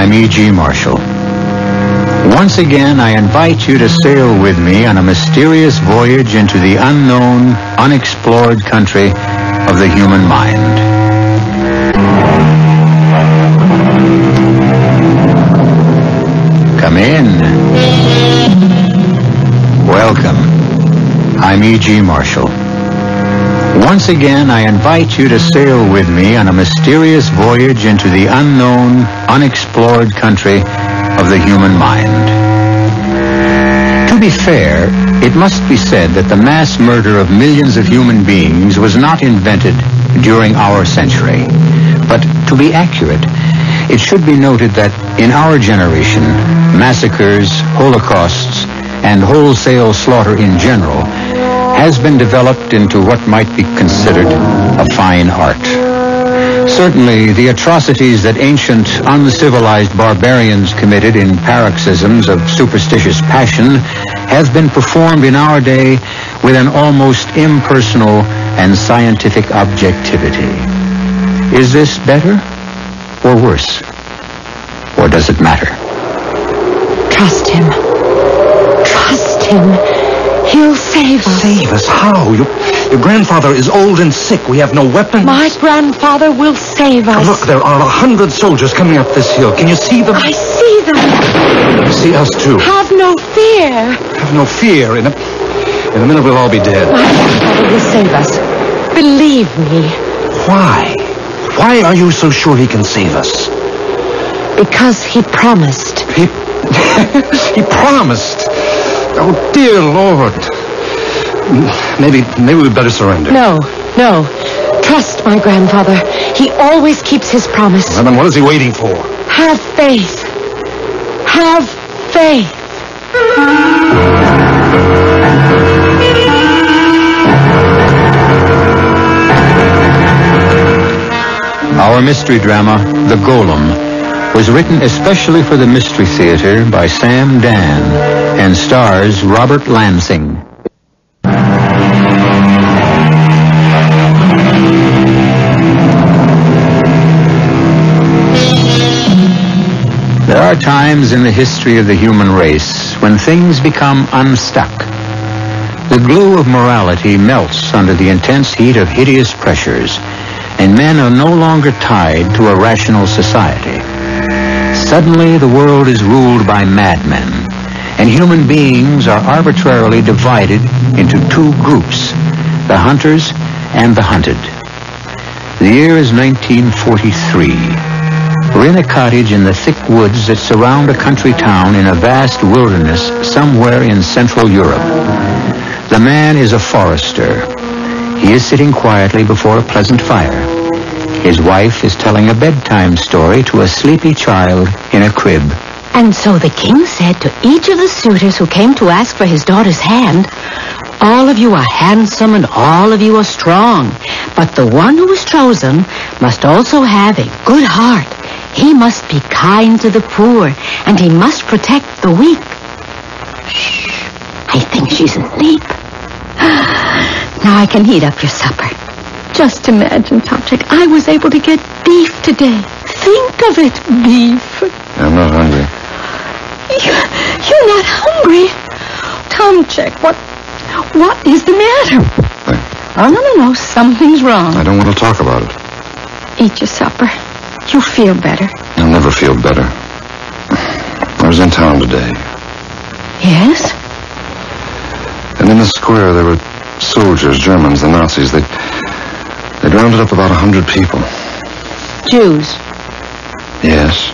I'm E.G. Marshall. Once again, I invite you to sail with me on a mysterious voyage into the unknown, unexplored country of the human mind. Come in. Welcome. I'm E.G. Marshall. Once again, I invite you to sail with me on a mysterious voyage into the unknown, unexplored country of the human mind. To be fair, it must be said that the mass murder of millions of human beings was not invented during our century. But to be accurate, it should be noted that in our generation, massacres, holocausts, and wholesale slaughter in general has been developed into what might be considered a fine art. Certainly, the atrocities that ancient, uncivilized barbarians committed in paroxysms of superstitious passion have been performed in our day with an almost impersonal and scientific objectivity. Is this better or worse? Or does it matter? Trust him. Trust him. He'll save us. Save us? How? Your grandfather is old and sick. We have no weapons. My grandfather will save us. Look, there are 100 soldiers coming up this hill. Can you see them? I see them. See us too. Have no fear. Have no fear. In a minute we'll all be dead. My grandfather will save us. Believe me. Why? Why are you so sure he can save us? Because he promised. He promised. Oh, dear Lord. Maybe we'd better surrender. No. Trust my grandfather. He always keeps his promise. Well, then what is he waiting for? Have faith. Have faith. Our mystery drama, The Golem, was written especially for the Mystery Theater by Sam Dan and stars Robert Lansing. There are times in the history of the human race when things become unstuck. The glue of morality melts under the intense heat of hideous pressures, and men are no longer tied to a rational society. Suddenly, the world is ruled by madmen, and human beings are arbitrarily divided into two groups, the hunters and the hunted. The year is 1943. We're in a cottage in the thick woods that surround a country town in a vast wilderness somewhere in Central Europe. The man is a forester. He is sitting quietly before a pleasant fire. His wife is telling a bedtime story to a sleepy child in a crib. And so the king said to each of the suitors who came to ask for his daughter's hand, "All of you are handsome and all of you are strong, but the one who is chosen must also have a good heart. He must be kind to the poor, and he must protect the weak." Shh, I think she's asleep. Now I can heat up your supper. Just imagine, Tomczyk, I was able to get beef today. Think of it, beef. I'm not hungry. You're not hungry? Tomczyk, what is the matter? Oh, no, something's wrong. I don't want to talk about it. Eat your supper. You'll feel better. I'll never feel better. I was in town today. Yes? And in the square there were soldiers, Germans, the Nazis. They rounded up about 100 people. Jews? Yes.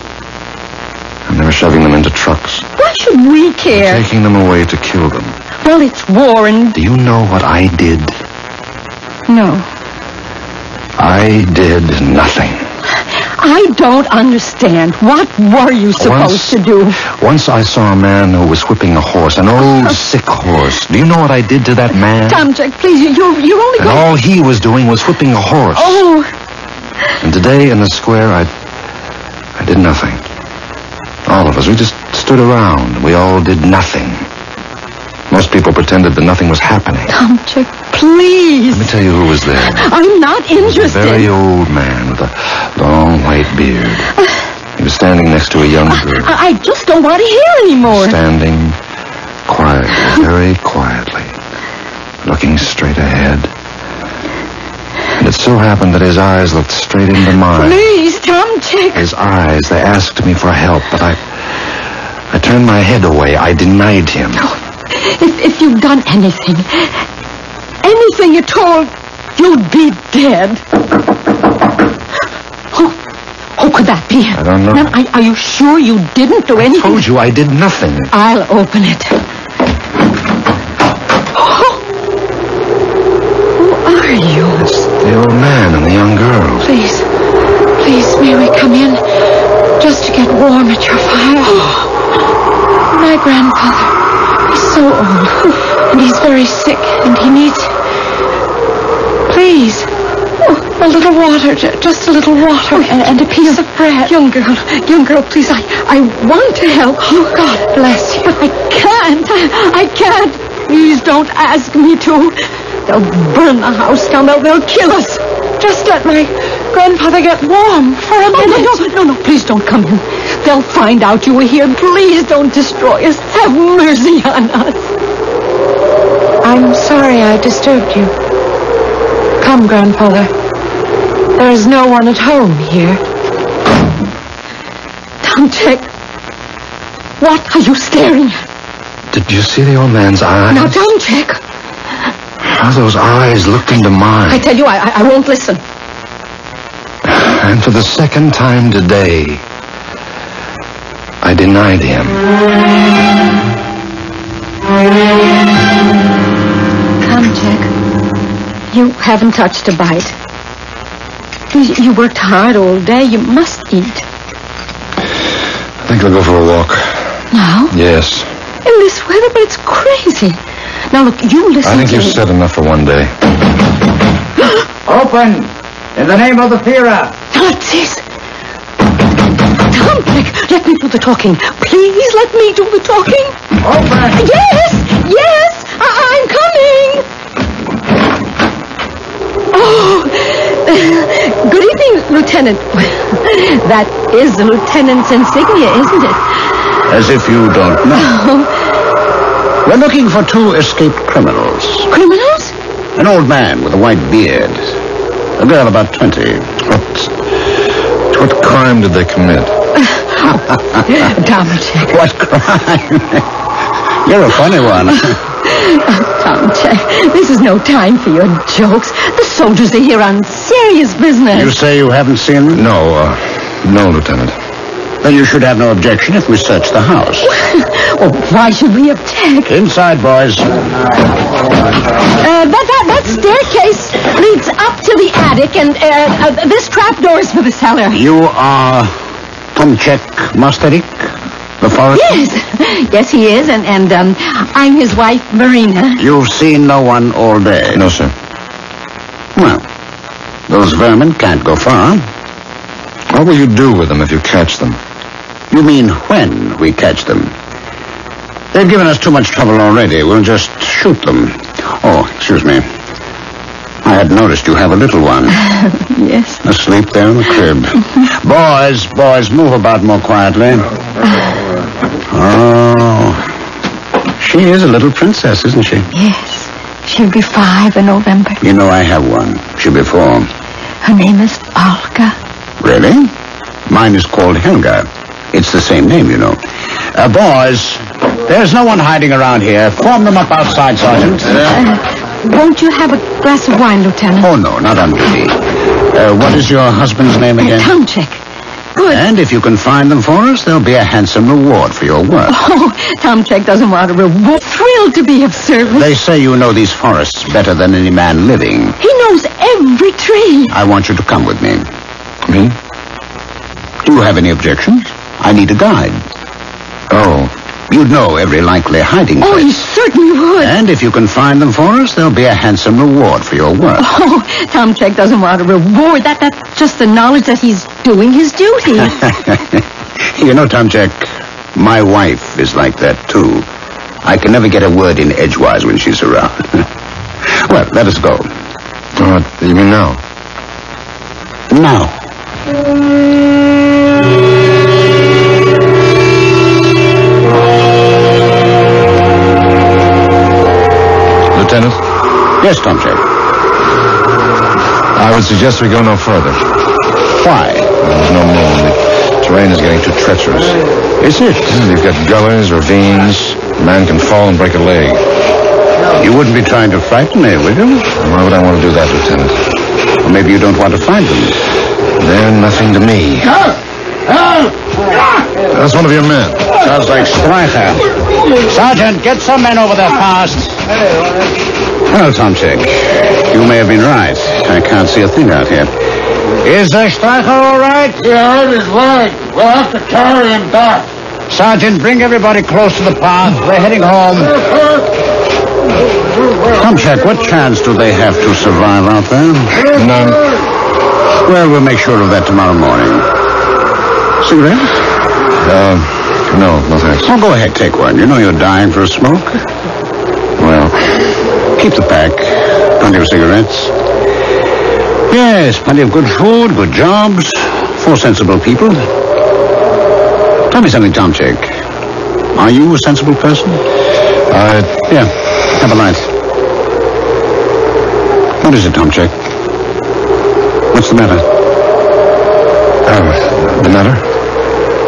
And they were shoving them into trucks. Why should we care? Taking them away to kill them. Well, it's war and... Do you know what I did? No. I did nothing. I don't understand. What were you supposed to do? Once I saw a man who was whipping a horse, an old, sick horse. Do you know what I did to that man? Tomczyk, please, you're only and all he was doing was whipping a horse. Oh! And today in the square, I did nothing. All of us, we just stood around. We all did nothing. Most people pretended that nothing was happening. Tomczyk, please. Let me tell you who was there. I'm not interested. A very old man with a long white beard. He was standing next to a young girl. I just don't want to hear anymore. Standing quietly, very quietly, looking straight ahead. And it so happened that his eyes looked straight into mine. Please, Tomchick. His eyes, they asked me for help, but I turned my head away. I denied him. Oh, if you'd done anything at all, you'd be dead. Who could that be? I don't know. Now, are you sure you didn't do anything? I told you I did nothing. I'll open it. Oh. Who are you? It's the old man and the young girl. Please, may we come in? Just to get warm at your fire. My grandfather, he's so old. And he's very sick, and he needs... Please. A little water, just a little water, and a piece of bread. Young girl, please, I want to help you. God bless you. But I can't. Please don't ask me to. They'll burn the house down. They'll kill us. Just let my grandfather get warm for a minute. No, please don't come in. They'll find out you were here. Please don't destroy us. Have mercy on us. I'm sorry I disturbed you. Come, grandfather. There is no one at home here. Tomchick, what are you staring at? Did you see the old man's eyes? Now, Tomchick. How those eyes looked into mine. I tell you, I won't listen. And for the second time today, I denied him. Tomchick, you haven't touched a bite. You worked hard all day. You must eat. I think I'll go for a walk. Now? Yes. In this weather? But it's crazy. Now, look, you listen to me. I think you've said enough for one day. Open! In the name of the Führer! Nazis! Tomchick, let me do the talking. Please let me do the talking. Open! Yes, I'm coming. Oh, good evening, Lieutenant. That is the lieutenant's insignia, isn't it? As if you don't know. We're looking for 2 escaped criminals. Criminals? An old man with a white beard. A girl about 20. What crime did they commit? Tomchick. What crime? You're a funny one. Tomchick, this is no time for your jokes. The soldiers are here on serious business. You say you haven't seen them? No, Lieutenant. Then you should have no objection if we search the house. Well, why should we object? Inside, boys. That staircase leads up to the attic, and this trapdoor is for the cellar. You are Tomchick Masterik, the forester? Yes, he is, and I'm his wife, Marina. You've seen no one all day? No, sir. Well, those vermin can't go far. What will you do with them if you catch them? You mean when we catch them? They've given us too much trouble already. We'll just shoot them. Oh, excuse me. I had noticed you have a little one. Yes. Asleep there in the crib. Boys, move about more quietly. Oh. She is a little princess, isn't she? Yes. She'll be 5 in November. You know I have one. She'll be 4. Her name is Olga. Really? Mine is called Helga. It's the same name, you know. Boys, there's no one hiding around here. Form them up outside, Sergeant. Won't you have a glass of wine, Lieutenant? Oh, no, not on duty. What is your husband's name again? Tomchick. Good. And if you can find them for us, there'll be a handsome reward for your work. Oh, Tomchick doesn't want a reward. Thrilled to be of service. They say you know these forests better than any man living. He knows every tree. I want you to come with me. Me? Do you have any objections? I need a guide. Oh. You'd know every likely hiding place. Oh, he certainly would. And if you can find them for us, there'll be a handsome reward for your work. Oh, Tomchick doesn't want a reward. That's just the knowledge that he's doing his duty. You know, Tomchick, my wife is like that, too. I can never get a word in edgewise when she's around. Well, let us go. You mean now? Now. Yes, Tomczyk. I would suggest we go no further. Why? There's no moon. The terrain is getting too treacherous. Is it? You've got gullies, ravines. A man can fall and break a leg. You wouldn't be trying to frighten me, would you? Why would I want to do that, Lieutenant? Or maybe you don't want to find them. They're nothing to me. That's one of your men. Sounds like Streicher. Sergeant, get some men over there fast. Well, Tomczyk, you may have been right. I can't see a thing out here. Is Streicher all right? Yeah, hurt his leg. We'll have to carry him back. Sergeant, bring everybody close to the path. We're heading home. Tomczyk, what chance do they have to survive out there? None. Well, we'll make sure of that tomorrow morning. Cigarettes? No thanks. Oh, go ahead, take one. You know you're dying for a smoke. Well, Keep the pack. Plenty of cigarettes. Yes, plenty of good food, good jobs, 4 sensible people. Tell me something, Tomczyk. Are you a sensible person? yeah. Have a light. What is it, Tomczyk? What's the matter? The matter?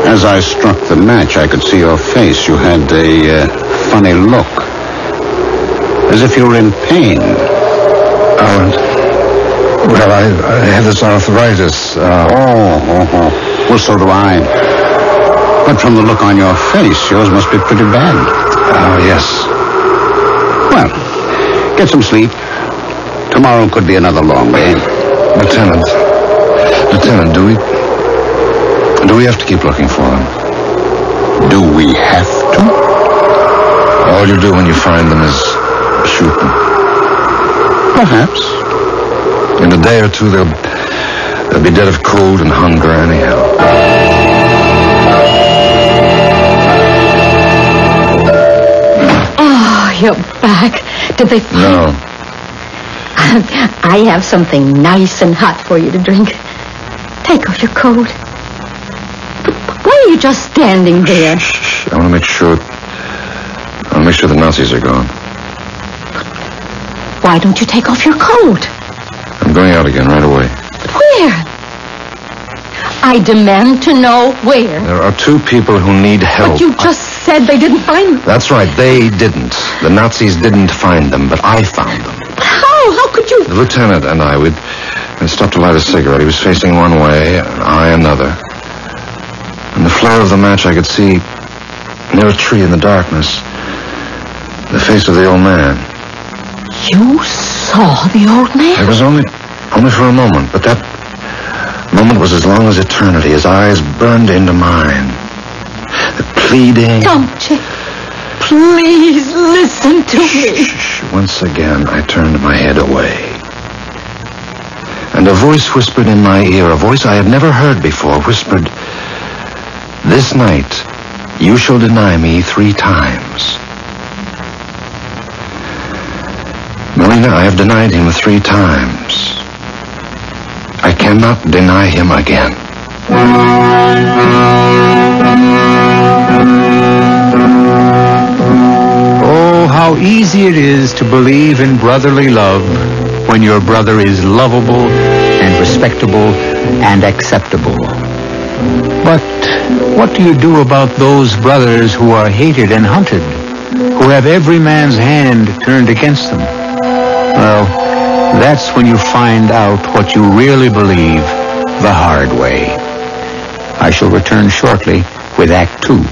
As I struck the match, I could see your face. You had a funny look. As if you were in pain. Well, I have this arthritis. Well, so do I. But from the look on your face, yours must be pretty bad. Yes. Well, get some sleep. Tomorrow could be another long day. Lieutenant, do we have to keep looking for them? Do we have to? All you do when you find them is shoot them. Perhaps. In a day or two, they'll be dead of cold and hunger anyhow. Oh, you're back. Did they find... No. I have something nice and hot for you to drink. Take off your coat. Why are you just standing there? Shh. I want to make sure the Nazis are gone. Why don't you take off your coat? I'm going out again right away. Where? I demand to know where. There are 2 people who need help. But you just said they didn't find them. That's right. They didn't. The Nazis didn't find them, but I found them. How? How could you? The lieutenant and I, we'd stopped to light a cigarette. He was facing one way, and I another. In the flare of the match, I could see, near a tree in the darkness, the face of the old man. You saw the old man? It was only for a moment, but that moment was as long as eternity. His eyes burned into mine. The pleading... Tomczyk, please listen to me. Shh. Once again, I turned my head away. And a voice whispered in my ear, a voice I had never heard before, whispered, "This night, you shall deny me 3 times. Marina, I have denied him 3 times. I cannot deny him again." Oh, how easy it is to believe in brotherly love when your brother is lovable and respectable and acceptable. But what do you do about those brothers who are hated and hunted, who have every man's hand turned against them? Well, that's when you find out what you really believe the hard way. I shall return shortly with Act 2.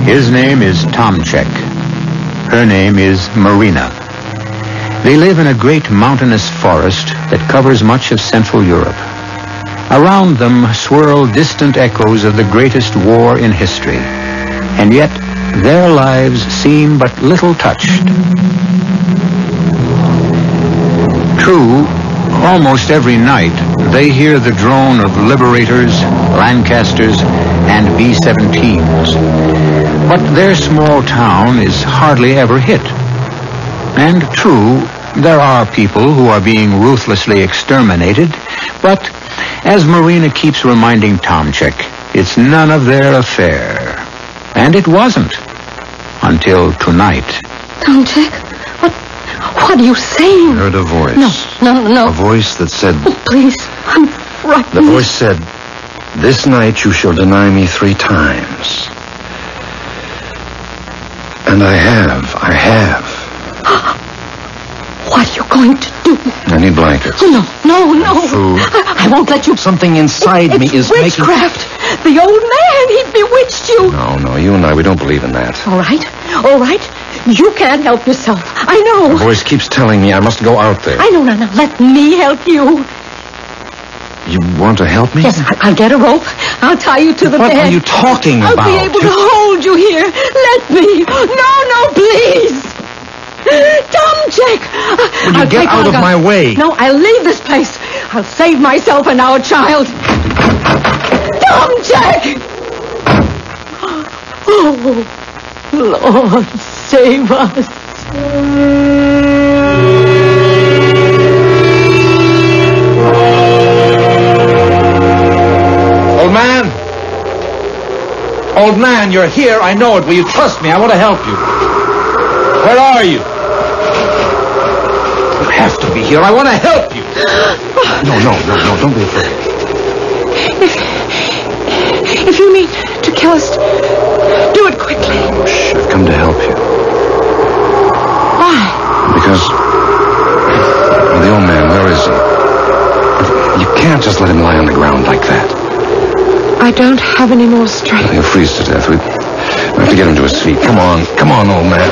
His name is Tomczyk. Her name is Marina. They live in a great mountainous forest that covers much of Central Europe. Around them swirl distant echoes of the greatest war in history. And yet, their lives seem but little touched. True, almost every night, they hear the drone of Liberators, Lancasters, and B-17s. But their small town is hardly ever hit. And true, there are people who are being ruthlessly exterminated, but As Marina keeps reminding Tomczyk, it's none of their affair. And it wasn't. Until tonight. Tomczyk? What are you saying? I heard a voice. No. A voice that said... Oh, please, I'm frightened. The voice said, "This night you shall deny me 3 times. And I have. What are you going to do? I need blankets. Oh, no. Food. I won't let you... Something inside me is making... witchcraft. The old man, he bewitched you. No, you and I, we don't believe in that. All right. You can't help yourself. I know. The voice keeps telling me I must go out there. I know. Now, let me help you. You want to help me? Yes, I'll get a rope. I'll tie you to the bed. What are you talking about? I'll be able to hold you here. Let me. No, please. Tomczyk! Will you get out of my way? No, I'll leave this place. I'll save myself and our child. Tomczyk! Oh, Lord, save us. Old man, you're here. I know it. Will you trust me? I want to help you. Where are you? You have to be here. I want to help you. No. Don't be afraid. If you mean to kill us, do it quickly. Oh, shh. I've come to help you. Why? Because... the old man, where is he? You can't just let him lie on the ground like that. I don't have any more strength. He'll freeze to death. We have to get him to his feet. Come on, old man.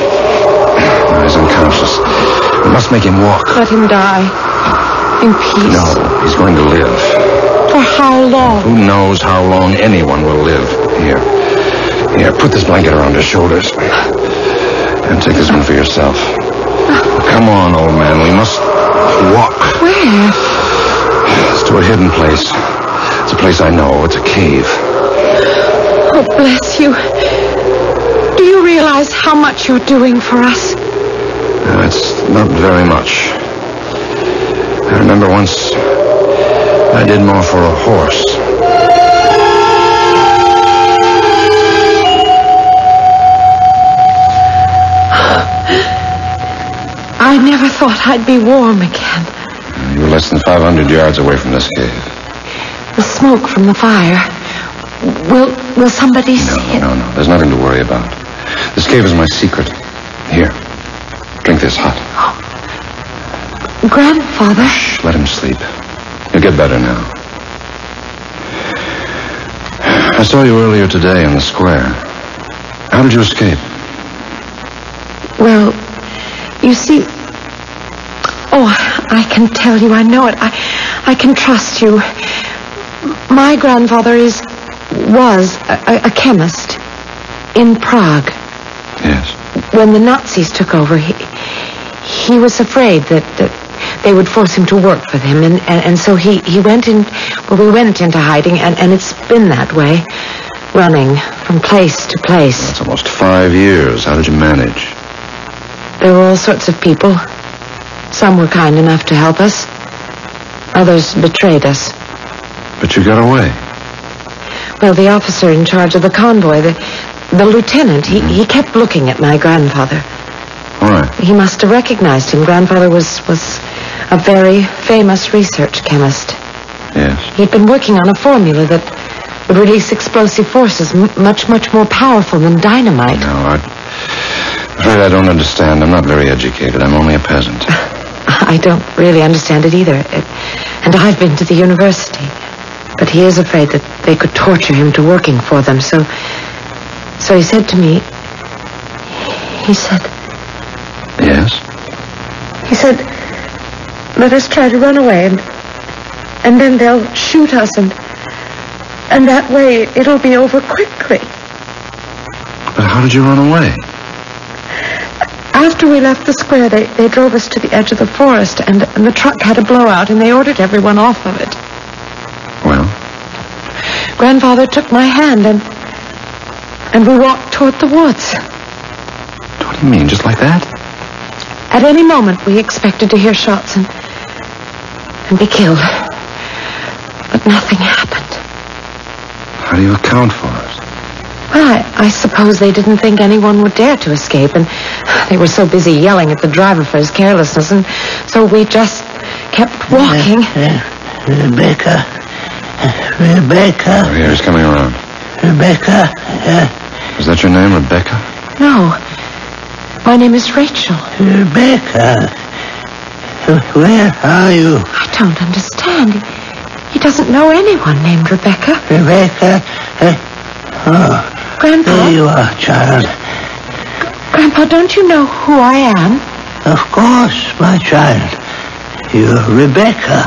No, he's unconscious. We must make him walk. Let him die. In peace. No, he's going to live. For how long? Who knows how long anyone will live. Here, put this blanket around his shoulders. And take this one for yourself. Come on, old man. We must walk. Where? It's to a hidden place. It's a place I know. It's a cave. Oh, bless you. Do you realize how much you're doing for us? No, it's not very much. I remember once I did more for a horse. I never thought I'd be warm again. You were less than 500 yards away from this cave. The smoke from the fire. Will somebody see it? No. There's nothing to worry about. This cave is my secret. Here. Drink this hot. Oh. Grandfather? Shh, let him sleep. You'll get better now. I saw you earlier today in the square. How did you escape? Well, you see... Oh, I can tell you. I know it. I can trust you. My grandfather was a chemist in Prague. Yes. When the Nazis took over, he was afraid that they would force him to work for them, and so he went in. Well, we went into hiding, and it's been that way, running from place to place. That's almost 5 years. How did you manage? There were all sorts of people. Some were kind enough to help us. Others betrayed us. But you got away. Well, the officer in charge of the convoy, the lieutenant, he kept looking at my grandfather. All right. He must have recognized him. Grandfather was a very famous research chemist. Yes. He'd been working on a formula that would release explosive forces much more powerful than dynamite. No, I'm afraid I don't understand. I'm not very educated. I'm only a peasant. I don't really understand it either. And I've been to the university. But he is afraid that they could torture him to working for them. So he said to me... He said... Yes? He said, let us try to run away, and then they'll shoot us, and that way it'll be over quickly. But how did you run away? After we left the square, they drove us to the edge of the forest, and the truck had a blowout, and they ordered everyone off of it. Well? Grandfather took my hand, and we walked toward the woods. What do you mean, just like that? At any moment, we expected to hear shots and be killed. But nothing happened. How do you account for it? Well, I suppose they didn't think anyone would dare to escape, and they were so busy yelling at the driver for his carelessness, and so we just kept walking. Rebecca. Rebecca. Oh, here, he's coming around. Rebecca. Is that your name, Rebecca? No. My name is Rachel. Rebecca. Where are you? I don't understand. He doesn't know anyone named Rebecca. Rebecca. Grandpa? There you are, child. Grandpa, don't you know who I am? Of course, my child. You're Rebecca,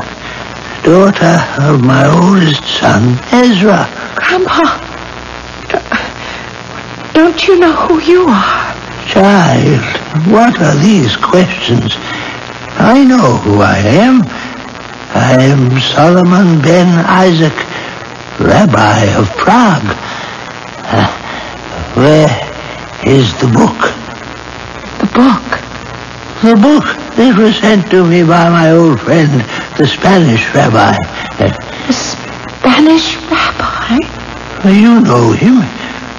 daughter of my oldest son, Ezra. Grandpa, don't you know who you are? Child, what are these questions? I know who I am. I am Solomon ben Isaac, Rabbi of Prague. Where is the book? The book? The book that was sent to me by my old friend, the Spanish rabbi. The Spanish rabbi? You know him.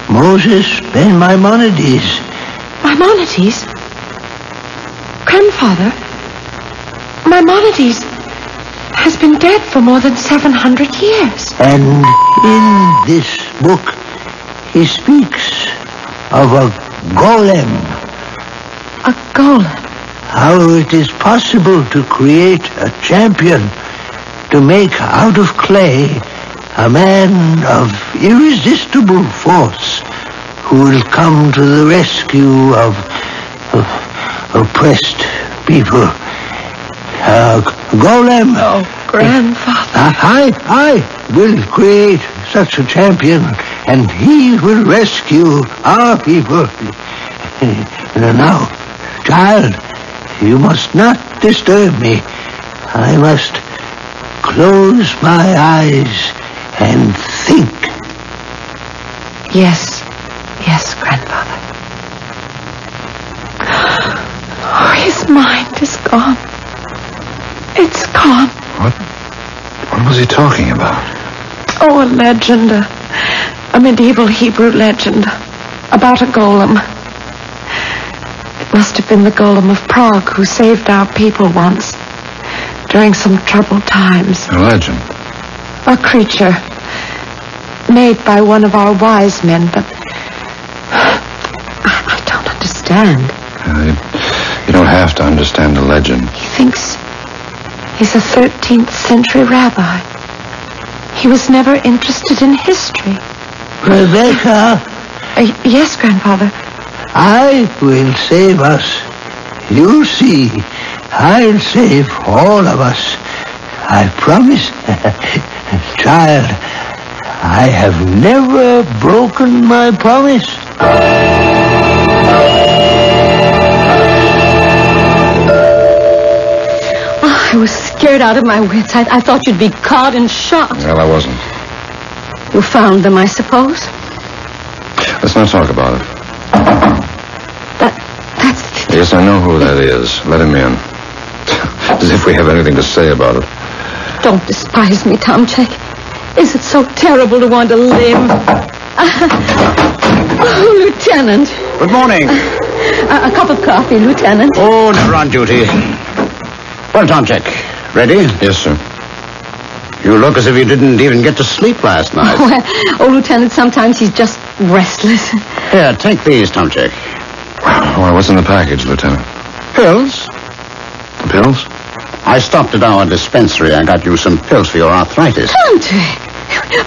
Moses ben Maimonides. Maimonides? Grandfather, Maimonides has been dead for more than 700 years. And in this book, he speaks of a golem. A golem? How it is possible to create a champion, to make out of clay a man of irresistible force who will come to the rescue of oppressed people. Golem. Oh, Grandfather. I will create such a champion, and he will rescue our people. Now, child, you must not disturb me. I must close my eyes and think. Yes, Grandfather. Oh, his mind is gone. It's gone. What was he talking about? Oh, a legend. A medieval Hebrew legend about a golem. It must have been the golem of Prague who saved our people once during some troubled times. A legend? A creature made by one of our wise men, but I don't understand. You don't have to understand a legend. He thinks he's a 13th century rabbi. He was never interested in history. Rebecca. Yes, Grandfather. I will save us. You see, I'll save all of us. I promise. Child, I have never broken my promise. I was scared out of my wits. I thought you'd be caught and shot. Well, I wasn't. You found them, I suppose? Let's not talk about it. That's... Yes, I know who that is. Let him in. As if we have anything to say about it. Don't despise me, Tomczyk. Is it so terrible to want to live? Oh, Lieutenant. Good morning. A cup of coffee, Lieutenant. Oh, never on duty. Well, Tomczyk, ready? Yes, sir. You look as if you didn't even get to sleep last night. Well, Lieutenant, sometimes he's just restless. Here, take these, Tomczyk. Why, what's in the package, Lieutenant? Pills? Pills? I stopped at our dispensary. I got you some pills for your arthritis. Tomczyk,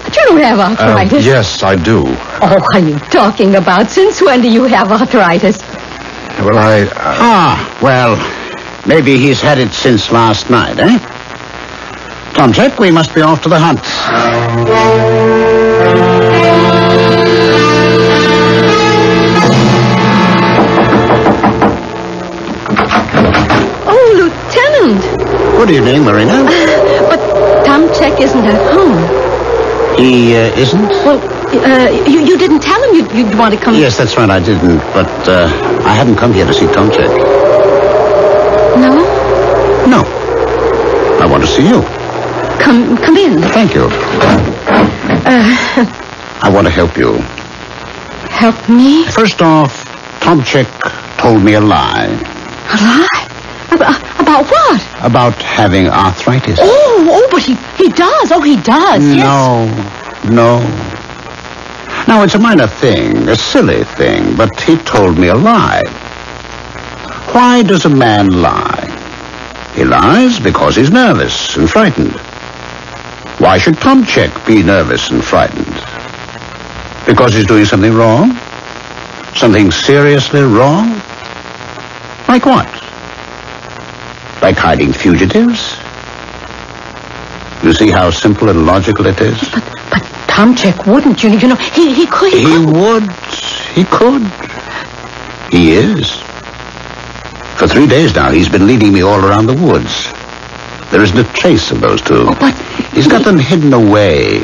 but you don't have arthritis. Yes, I do. Oh, what are you talking about? Since when do you have arthritis? Well, well, maybe he's had it since last night, eh? Tomczyk, we must be off to the hunt. Oh, Lieutenant. Good evening, Marina. But Tomczyk isn't at home. He isn't? Well, you didn't tell him you'd want to come... Yes, that's right, I didn't. But I hadn't come here to see Tomczyk. No? No. I want to see you. Come in. Thank you. I want to help you. Help me? First off, Tomczyk told me a lie. A lie? About what? About having arthritis. Oh, but he does. Oh, he does. Yes. No. Now, it's a minor thing, a silly thing, but he told me a lie. Why does a man lie? He lies because he's nervous and frightened. Why should Tomczyk be nervous and frightened? Because he's doing something wrong? Something seriously wrong? Like what? Like hiding fugitives? You see how simple and logical it is? But Tomczyk wouldn't, you know. He could. He would. He could. He is. For 3 days now, he's been leading me all around the woods. There isn't a trace of those two. Oh, but he's got them hidden away.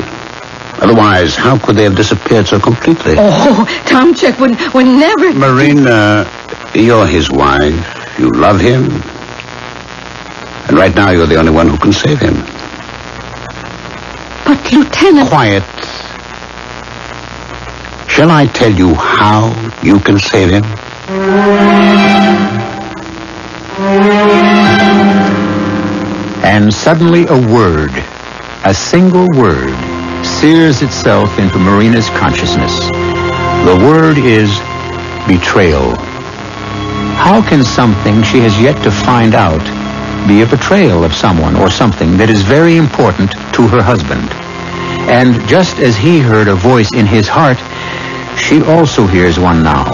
Otherwise, how could they have disappeared so completely? Oh, Tomczyk would never... Marina, you're his wife. You love him. And right now, you're the only one who can save him. But, Lieutenant... Quiet. Shall I tell you how you can save him? And suddenly a word, a single word, sears itself into Marina's consciousness. The word is betrayal. How can something she has yet to find out be a betrayal of someone or something that is very important to her husband? And just as he heard a voice in his heart, she also hears one now.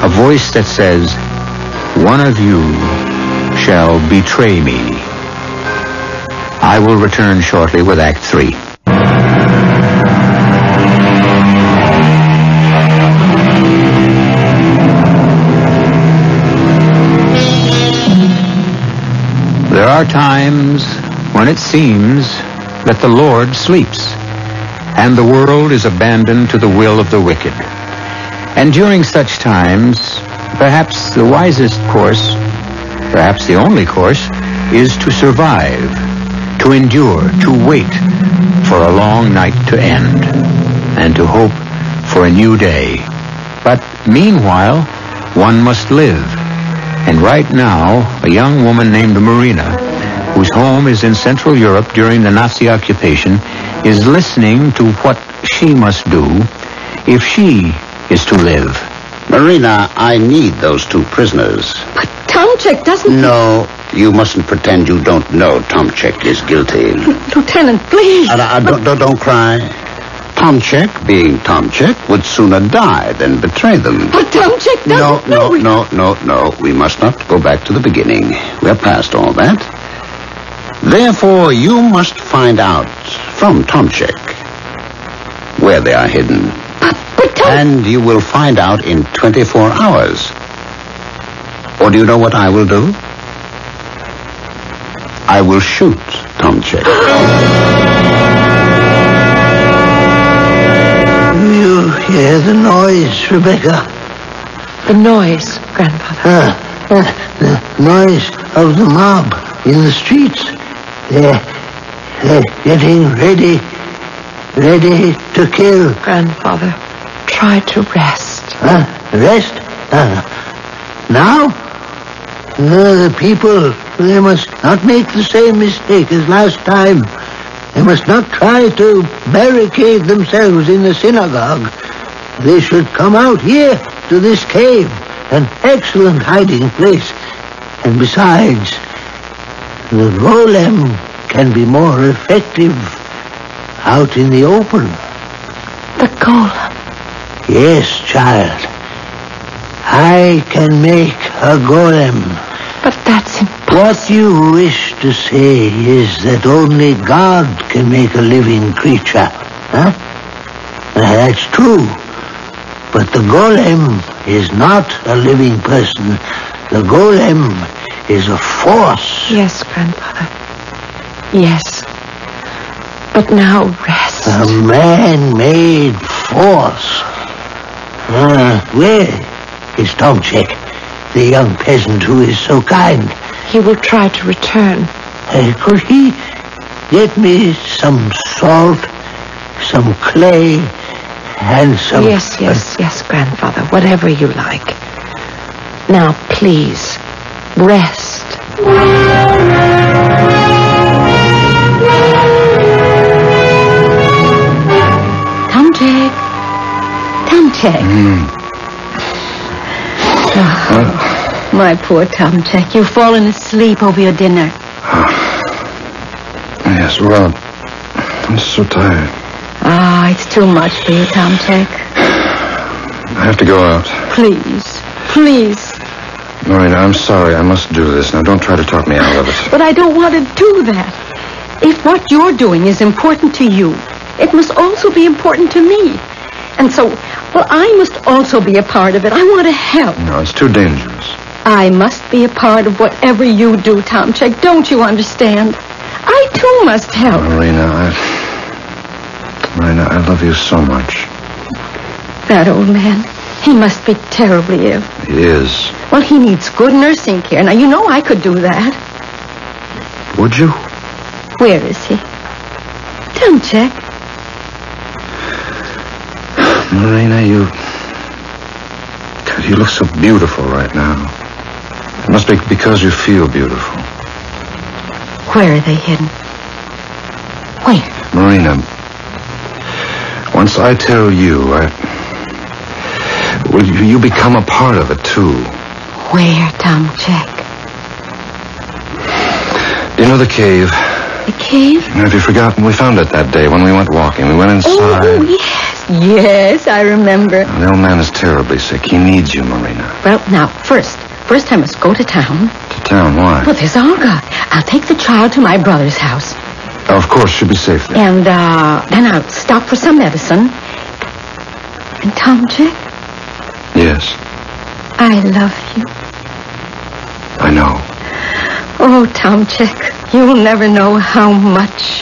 A voice that says, "One of you shall betray me." I will return shortly with Act 3. There are times when it seems that the Lord sleeps, and the world is abandoned to the will of the wicked. And during such times, perhaps the wisest course, perhaps the only course, is to survive, to endure, to wait for a long night to end, and to hope for a new day. But meanwhile, one must live. And right now, a young woman named Marina, whose home is in Central Europe during the Nazi occupation, is listening to what she must do if she is to live. Marina, I need those 2 prisoners. But Tomczyk doesn't... No, you mustn't pretend you don't know Tomczyk is guilty. Lieutenant, please. Don't cry. Tomczyk, being Tomczyk, would sooner die than betray them. But Tomczyk doesn't... No. We must not go back to the beginning. We're past all that. Therefore, you must find out from Tomczyk where they are hidden. But And you will find out in 24 hours. Or do you know what I will do? I will shoot Tomczyk. You hear the noise, Rebecca? The noise, Grandfather. The noise of the mob in the streets. They're getting ready to kill. Grandfather, try to rest. Rest? Now? The people, they must not make the same mistake as last time. They must not try to barricade themselves in the synagogue. They should come out here to this cave, an excellent hiding place. And besides, the golem can be more effective out in the open. The golem? Yes, child. I can make a golem. But that's impossible. What you wish to say is that only God can make a living creature, huh? That's true. But the golem is not a living person. The golem is a force. Yes, Grandfather. Yes. But now rest. A man-made force. Where is Tomczyk, the young peasant who is so kind? He will try to return. get me some salt, some clay, and some... Yes, Grandfather. Whatever you like. Now, please, rest. Tomczyk. Oh, my poor Tomczyk. You've fallen asleep over your dinner. Yes, well, I'm so tired. It's too much for you, Tomczyk. I have to go out. Please. Marina, I'm sorry. I must do this. Now, don't try to talk me out of it. But I don't want to do that. If what you're doing is important to you, it must also be important to me. And so, I must also be a part of it. I want to help. No, it's too dangerous. I must be a part of whatever you do, Tomczyk. Don't you understand? I, too, must help. Marina, I love you so much. That old man, he must be terribly ill. He is. Well, he needs good nursing care. Now, you know I could do that. Would you? Where is he? Tomczyk. Marina, you look so beautiful right now. It must be because you feel beautiful. Where are they hidden? Where? Marina, once I tell you, will you become a part of it, too? Where, Tomczyk? You know the cave? The cave? Have you forgotten? We found it that day when we went walking. We went inside. Oh, yes. Yes, I remember. The old man is terribly sick. He needs you, Marina. Well, now, first I must go to town. To town? Why? Well, there's Olga. I'll take the child to my brother's house. Oh, of course, she'll be safe there. And, then I'll stop for some medicine. And Tomczyk? Yes. I love you. I know. Oh, Tomczyk, you'll never know how much.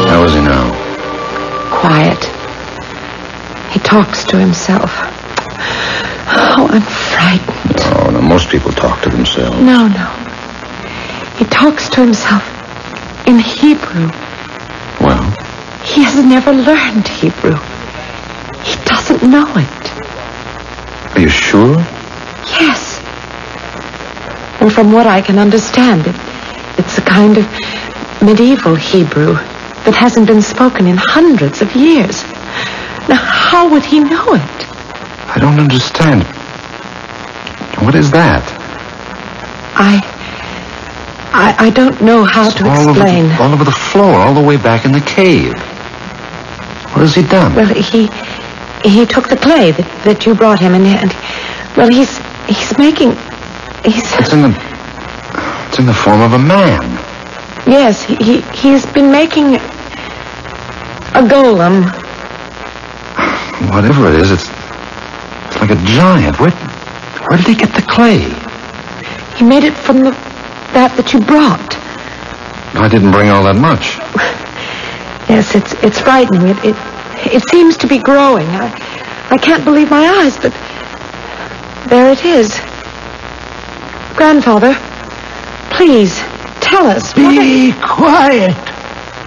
How is he now? Quiet. He talks to himself. Oh, I'm frightened. Oh, no, most people talk to themselves. No. He talks to himself in Hebrew. Well? He has never learned Hebrew. He doesn't know it. Are you sure? Yes. And from what I can understand, it's a kind of medieval Hebrew that hasn't been spoken in hundreds of years. Now, how would he know it? I don't understand. What is that? I don't know how to explain. All over the floor, all the way back in the cave. What has he done? Well, he took the clay that you brought him, and well, he's making. It's in the form of a man. Yes, he's been making a golem. Whatever it is, it's like a giant. Where did he get the clay? He made it from that you brought. I didn't bring all that much. Yes, it's frightening. It seems to be growing. I can't believe my eyes, but there it is. Grandfather, please, tell us. Be quiet.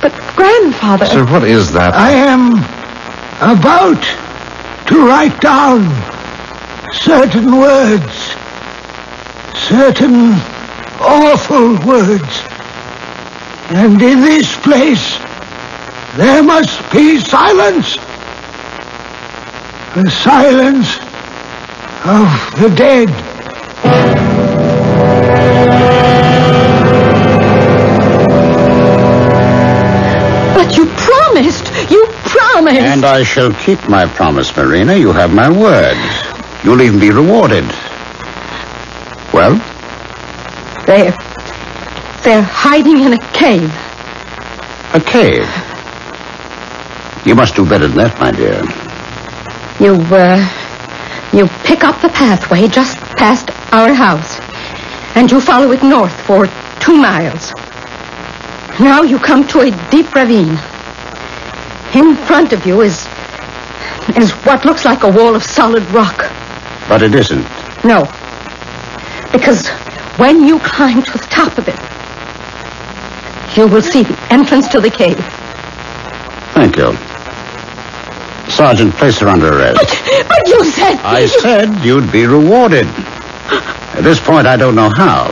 But, Grandfather... Sir, what is that? I am about to write down certain words. Certain awful words. And in this place, there must be silence. The silence of the dead. But you promised! And I shall keep my promise, Marina. You have my word. You'll even be rewarded. Well? They're hiding in a cave. A cave? You must do better than that, my dear. You pick up the pathway just past our house, and you follow it north for 2 miles. Now you come to a deep ravine. In front of you is what looks like a wall of solid rock. But it isn't. No. Because when you climb to the top of it, you will see the entrance to the cave. Thank you. Sergeant, place her under arrest. But you said... I said you'd be rewarded. At this point, I don't know how.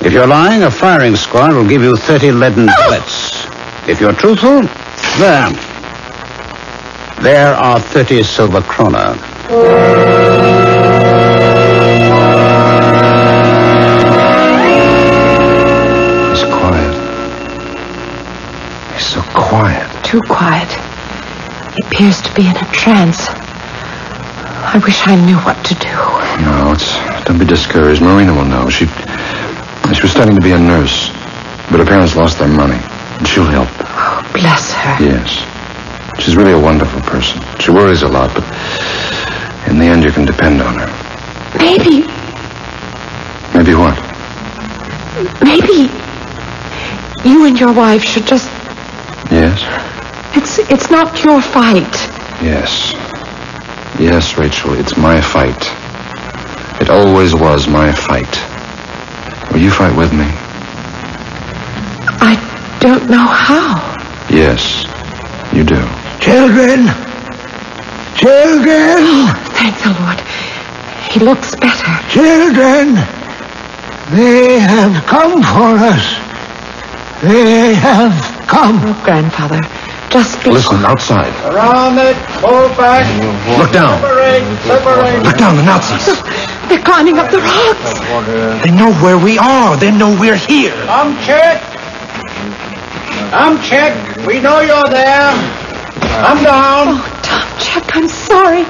If you're lying, a firing squad will give you 30 leaden bullets. If you're truthful, there are 30 silver krona. He's quiet. He's so quiet. Too quiet. He appears to be in a trance. I wish I knew what to do. No, don't be discouraged. Marina will know. She was studying to be a nurse, but her parents lost their money, and she'll help. Oh, bless her. Yes. She's really a wonderful person. She worries a lot, but in the end you can depend on her. Maybe. Maybe what? Maybe you and your wife should just... Yes? It's not your fight. Yes. Yes, Rachel, it's my fight. It always was my fight. Will you fight with me? I don't know how. Yes, you do. Children! Children! Oh, thank the Lord. He looks better. Children! They have come for us. They have come. Oh, Grandfather, just Listen, outside. Around it, pull back. Look down. Separate. Look down, the Nazis. They're climbing up the rocks. They know where we are. They know we're here. I'm checked. We know you're there. I'm down. Oh, Tom Chuck, I'm sorry.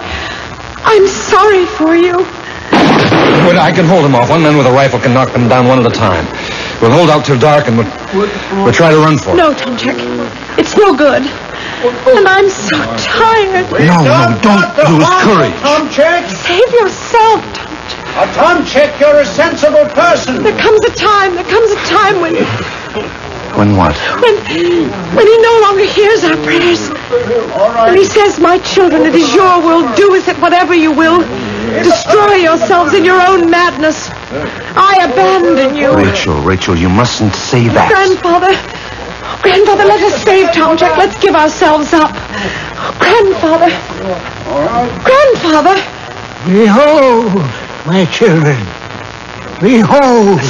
I'm sorry for you. Good, I can hold them off. One man with a rifle can knock them down one at a time. We'll hold out till dark and we'll try to run for it. No, Tom Chuck. It's no good. And I'm so tired. No, don't lose courage. Tom Check. Save yourself, Tom Chuck. Tom Check, you're a sensible person. There comes a time when When what? when he no longer hears our prayers. When he says, my children, it is your will, do with it whatever you will. Destroy yourselves in your own madness. I abandon you. Rachel, you mustn't say that. Grandfather, let us save Tom Jack. Let's give ourselves up. Grandfather. Behold, my children. Behold.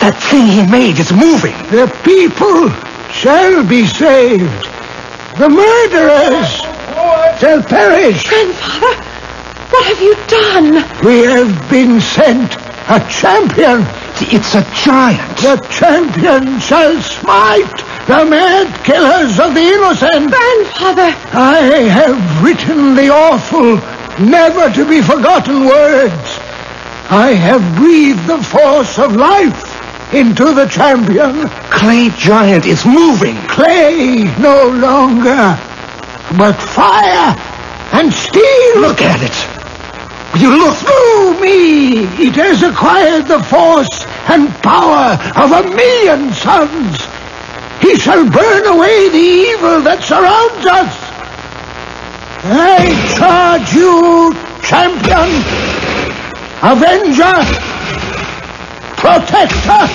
That thing he made is moving. The people shall be saved. The murderers shall perish. Grandfather, what have you done? We have been sent a champion. It's a giant. The champion shall smite the mad killers of the innocent. Grandfather. I have written the awful, never to be forgotten words. I have breathed the force of life into the champion. Clay giant is moving. Clay no longer, but fire and steel. Look at it. You look. Through me, it has acquired the force and power of 1,000,000 suns. He shall burn away the evil that surrounds us. I charge you, champion, avenger, protector,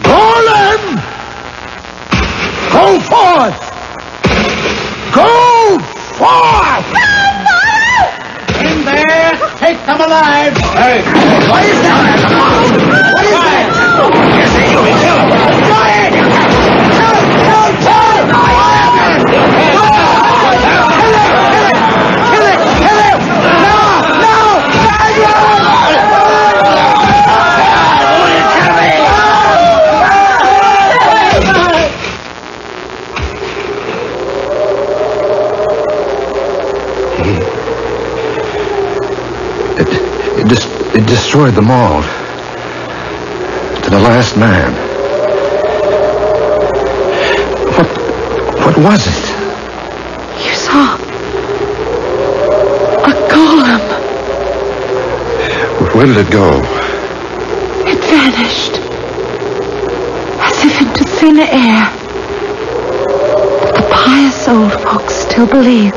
golem, go forth. Go forth. In there, take them alive. Hey, what is that? What is that? Yes, you will kill him. It destroyed them all. To the last man. What was it? You saw a golem. Where did it go? It vanished. As if into thin air. But the pious old folks still believe.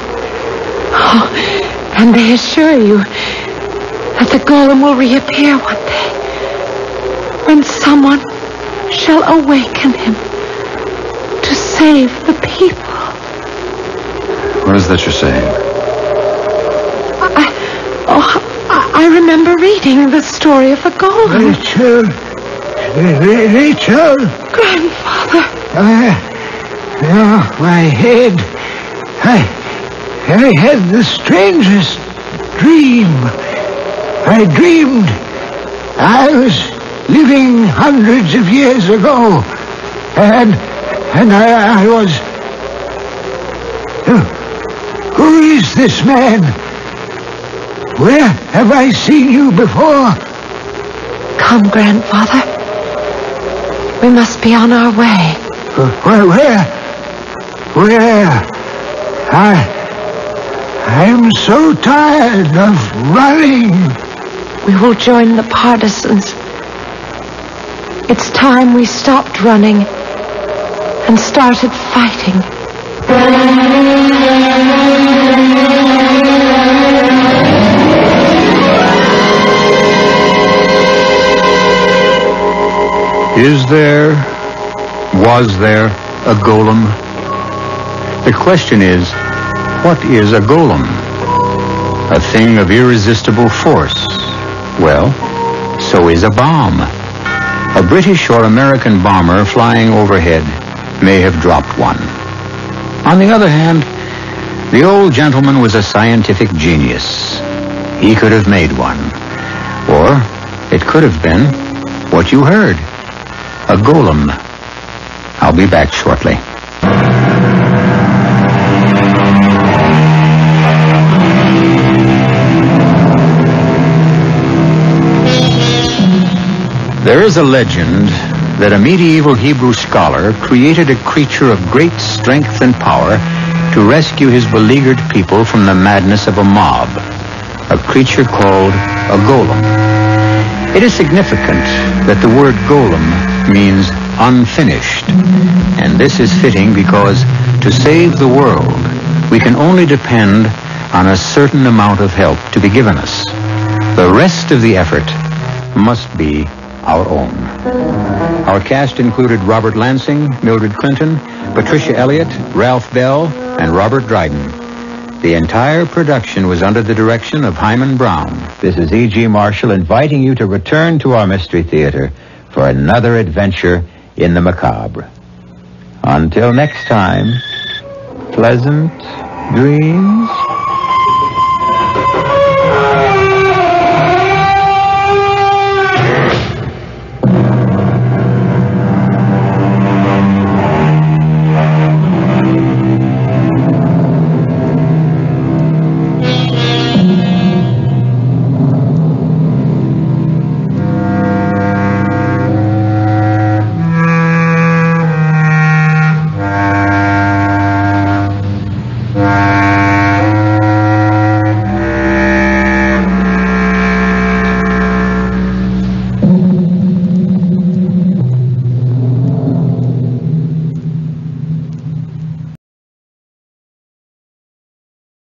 Oh, and they assure you that the golem will reappear one day when someone shall awaken him to save the people. What is that you're saying? I remember reading the story of the golem. Rachel. Grandfather. My head. I had the strangest dream. I dreamed I was living hundreds of years ago, and I was... Who is this man? Where have I seen you before? Come, Grandfather. We must be on our way. Where? I'm so tired of running. We will join the partisans. It's time we stopped running and started fighting. Was there a golem? The question is, what is a golem? A thing of irresistible force. Well, so is a bomb. A British or American bomber flying overhead may have dropped one. On the other hand, the old gentleman was a scientific genius. He could have made one. Or it could have been what you heard. A golem. I'll be back shortly. There is a legend that a medieval Hebrew scholar created a creature of great strength and power to rescue his beleaguered people from the madness of a mob. A creature called a golem. It is significant that the word golem means unfinished. And this is fitting because to save the world, we can only depend on a certain amount of help to be given us. The rest of the effort must be our own. Our cast included Robert Lansing, Mildred Clinton, Patricia Elliott, Ralph Bell, and Robert Dryden. The entire production was under the direction of Himan Brown. This is E.G. Marshall inviting you to return to our Mystery Theater for another adventure in the macabre. Until next time, pleasant dreams.